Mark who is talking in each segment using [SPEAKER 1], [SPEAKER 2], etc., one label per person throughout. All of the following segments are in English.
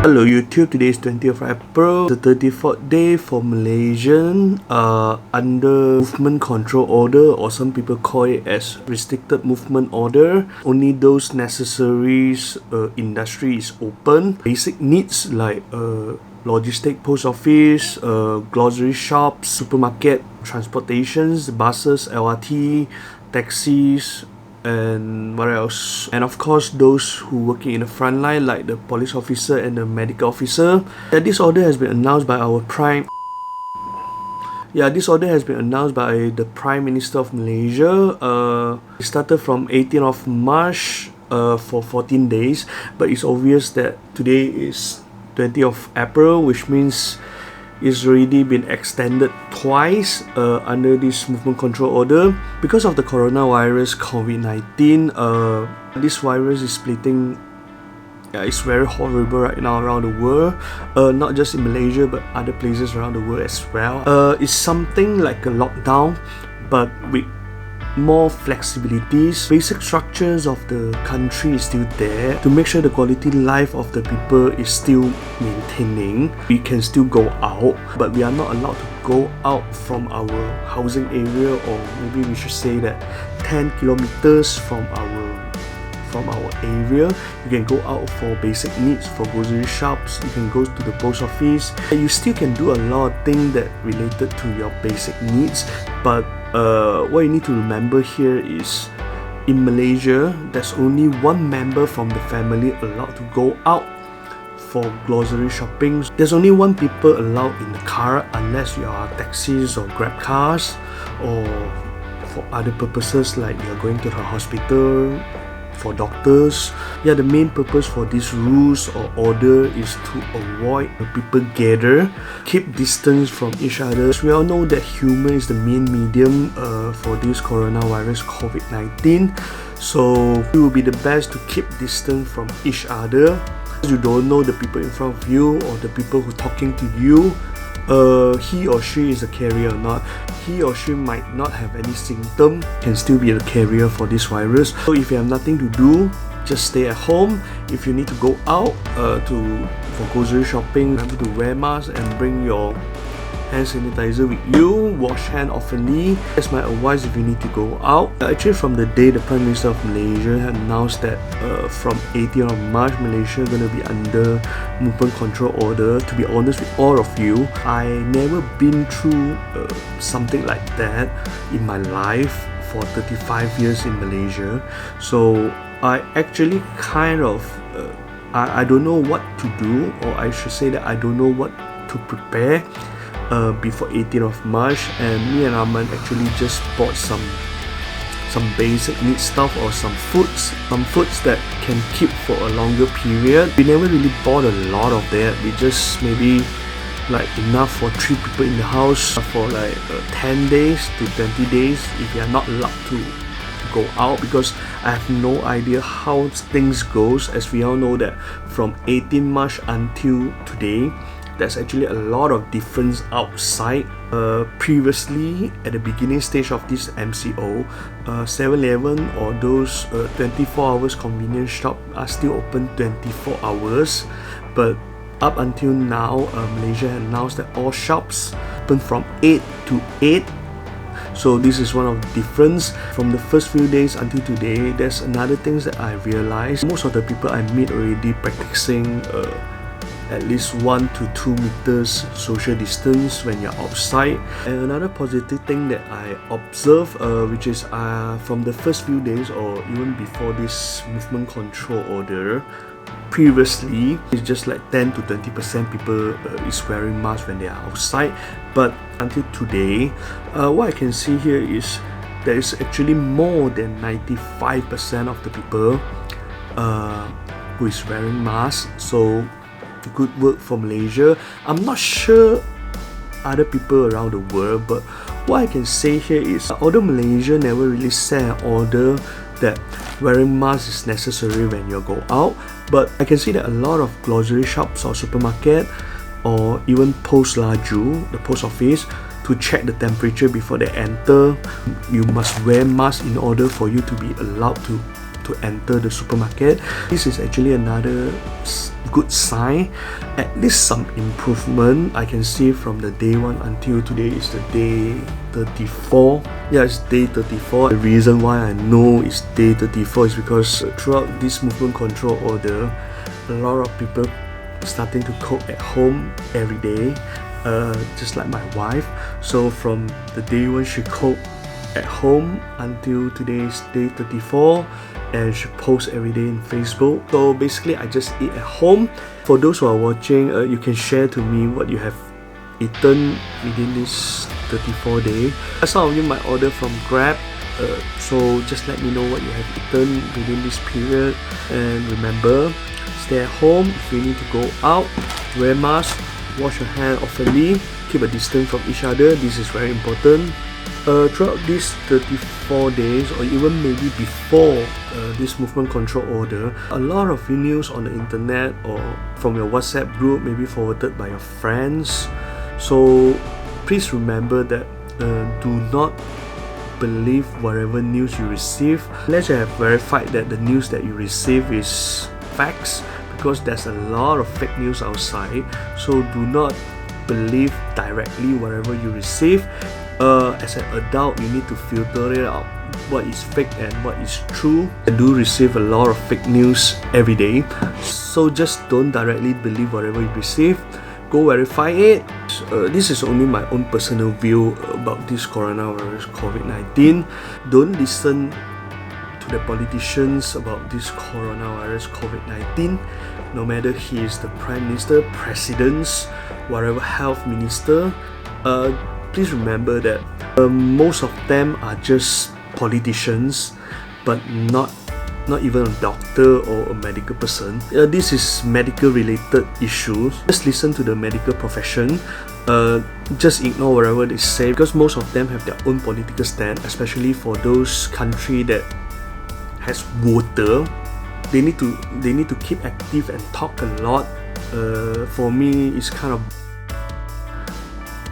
[SPEAKER 1] Hello YouTube, today is 20th of April, the 34th day for Malaysian under movement control order, or some people call it as restricted movement order. Only those necessary industry is open. Basic needs like logistic, post office, grocery shops, supermarket, transportations, buses, LRT, taxis, and what else, and of course those who working in the front line like the police officer and the medical officer. This order has been announced by our this order has been announced by the Prime Minister of Malaysia. It started from 18th of March for 14 days, but it's obvious that today is 20th of April, which means it's already been extended twice under this movement control order because of the coronavirus COVID-19. This virus is splitting. It's very horrible right now around the world, not just in Malaysia but other places around the world as well. It's something like a lockdown but with more flexibilities. Basic structures of the country is still there to make sure the quality life of the people is still maintaining. We can still go out, but we are not allowed to go out from our housing area, or maybe we should say that 10 kilometers from our area. You can go out for basic needs, for grocery shops, you can go to the post office. You still can do a lot of things that related to your basic needs, but what you need to remember here is in Malaysia, there's only one member from the family allowed to go out for grocery shopping. There's only one people allowed in the car unless you are taxis or grab cars, or for other purposes like you're going to the hospital, for doctors. The main purpose for these rules or order is to avoid people gather, keep distance from each other. We all know that human is the main medium for this coronavirus COVID-19, so it will be the best to keep distance from each other. You don't know the people in front of you or the people who are talking to you. He or she is a carrier or not. He or she might not have any symptom, can still be a carrier for this virus. So if you have nothing to do, just stay at home. If you need to go out for grocery shopping, remember to wear mask and bring your hand sanitizer with you. Wash hand oftenly. That's my advice if you need to go out. Actually, from the day the Prime Minister of Malaysia had announced that from 18th of March, Malaysia is going to be under movement control order. To be honest with all of you, I never been through something like that in my life for 35 years in Malaysia. So I actually kind of I don't know what to do, or I should say that I don't know what to prepare before 18th of March, and me and Arman actually just bought some basic need stuff or some foods that can keep for a longer period. We never really bought a lot of that. We just maybe like enough for 3 people in the house for like 10 days to 20 days if you are not allowed to go out, because I have no idea how things goes. As we all know that from 18 March until today, there's actually a lot of difference outside. Previously, at the beginning stage of this MCO, 7-Eleven or those 24 hours convenience shop are still open 24 hours. But up until now, Malaysia announced that all shops open from 8 to 8. So this is one of the difference from the first few days until today. There's another things that I realized. Most of the people I meet already practicing at least 1 to 2 meters social distance when you're outside. And another positive thing that I observed, which is from the first few days or even before this movement control order, previously it's just like 10 to 20% people is wearing masks when they are outside. But until today, what I can see here is there is actually more than 95% of the people who is wearing masks. So good work for Malaysia. I'm not sure other people around the world, but what I can say here is although Malaysia never really set an order that wearing masks is necessary when you go out, but I can see that a lot of grocery shops or supermarket or even post laju, the post office, to check the temperature before they enter. You must wear mask in order for you to be allowed to enter the supermarket. This is actually another good sign. At least some improvement I can see from the day 1 until today is the day 34. Yeah, it's day 34. The reason why I know it's day 34 is because throughout this movement control order, a lot of people starting to cook at home every day, just like my wife. So from the day when she cooked at home until today's day 34, and she posts every day in Facebook. So basically I just eat at home. For those who are watching, you can share to me what you have eaten within this 34 day. Some of you might order from Grab, so just let me know what you have eaten within this period. And remember, stay at home. If you need to go out, wear mask, wash your hand oftenly, keep a distance from each other. This is very important. Throughout these 34 days, or even maybe before this movement control order, a lot of news on the internet or from your WhatsApp group, maybe forwarded by your friends. So please remember that do not believe whatever news you receive unless you have verified that the news that you receive is facts, because there's a lot of fake news outside. So do not believe directly whatever you receive. As an adult, you need to filter it out, what is fake and what is true. I do receive a lot of fake news every day, so just don't directly believe whatever you receive. Go verify it. This is only my own personal view about this coronavirus COVID-19. Don't listen to the politicians about this coronavirus COVID-19. No matter he is the Prime Minister, Presidents, whatever health minister, please remember that most of them are just politicians, but not even a doctor or a medical person. This is medical related issues. Just listen to the medical profession. Just ignore whatever they say, because most of them have their own political stand, especially for those country that has water. They need to keep active and talk a lot. For me, it's kind of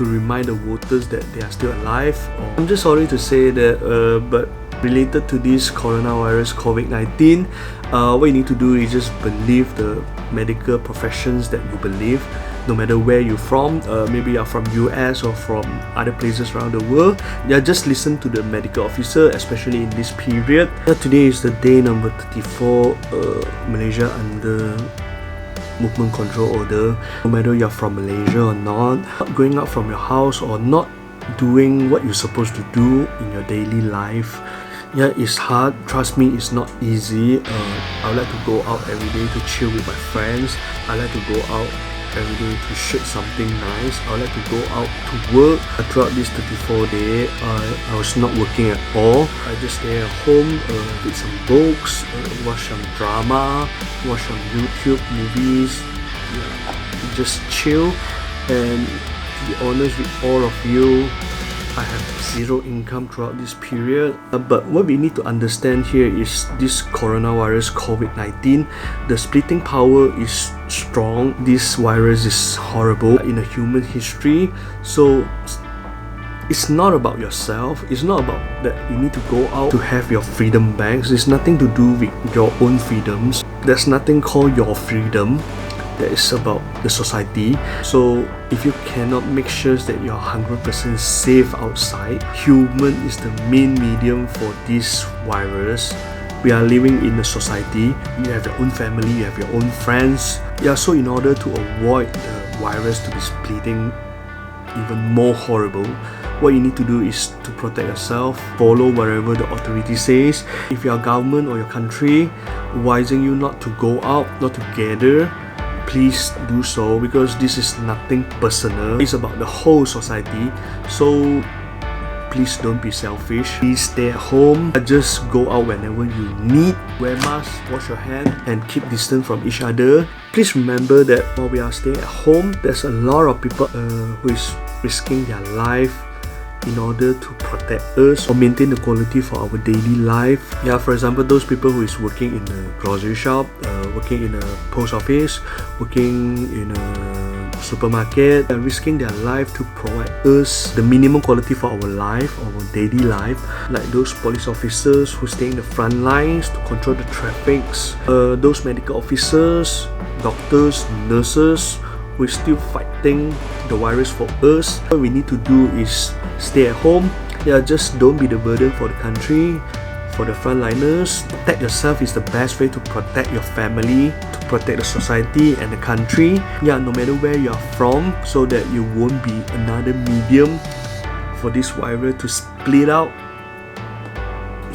[SPEAKER 1] to remind the voters that they are still alive. I'm just sorry to say that, but related to this coronavirus COVID-19, what you need to do is just believe the medical professions that you believe, no matter where you're from. Maybe you're from US or from other places around the world. Yeah, just listen to the medical officer, especially in this period. Today is the day number 34, Malaysia under movement control order. No matter you're from Malaysia or not going out from your house or not doing what you're supposed to do in your daily life. Yeah, it's hard. Trust me, it's not easy. I would like to go out every day to chill with my friends. I like to go out every day to shoot something nice. I would like to go out to work. Throughout this 34 day, I was not working at all. I just stay at home, read some books, watch some drama, watch some YouTube movies, just chill. And to be honest with all of you, I have zero income throughout this period. But what we need to understand here is this coronavirus COVID-19, the splitting power is strong. This virus is horrible in a human history. So it's not about yourself. It's not about that you need to go out to have your freedom back. It's nothing to do with your own freedoms. There's nothing called your freedom. That is about the society. So if you cannot make sure that you're 100% safe outside, human is the main medium for this virus. We are living in a society. You have your own family, you have your own friends. Yeah, so in order to avoid the virus to be splitting even more horrible, what you need to do is to protect yourself, follow whatever the authority says. If your government or your country advising you not to go out, not to gather, please do so, because this is nothing personal. It's about the whole society. So please don't be selfish. Please stay at home. Just go out whenever you need. Wear mask, wash your hand, and keep distance from each other. Please remember that while we are staying at home, there's a lot of people who is risking their life in order to protect us or maintain the quality for our daily life. Yeah, for example, those people who is working in a grocery shop, working in a post office, working in a supermarket, are risking their life to provide us the minimum quality for our life, our daily life. Like those police officers who stay in the front lines to control the traffics, those medical officers, doctors, nurses who is still fighting the virus for us. What we need to do is stay at home. Yeah, just don't be the burden for the country, for the frontliners. Protect yourself is the best way to protect your family, to protect the society and the country. Yeah, no matter where you are from, so that you won't be another medium for this virus to split out.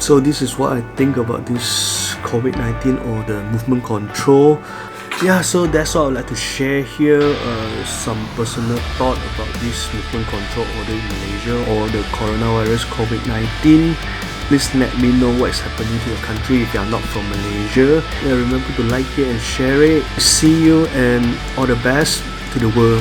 [SPEAKER 1] So this is what I think about this COVID-19 or the movement control. Yeah, so that's all I'd like to share here. Some personal thought about this movement control order in Malaysia or the coronavirus COVID-19. Please let me know what is happening to your country if you are not from Malaysia. Yeah, remember to like it and share it. See you and all the best to the world.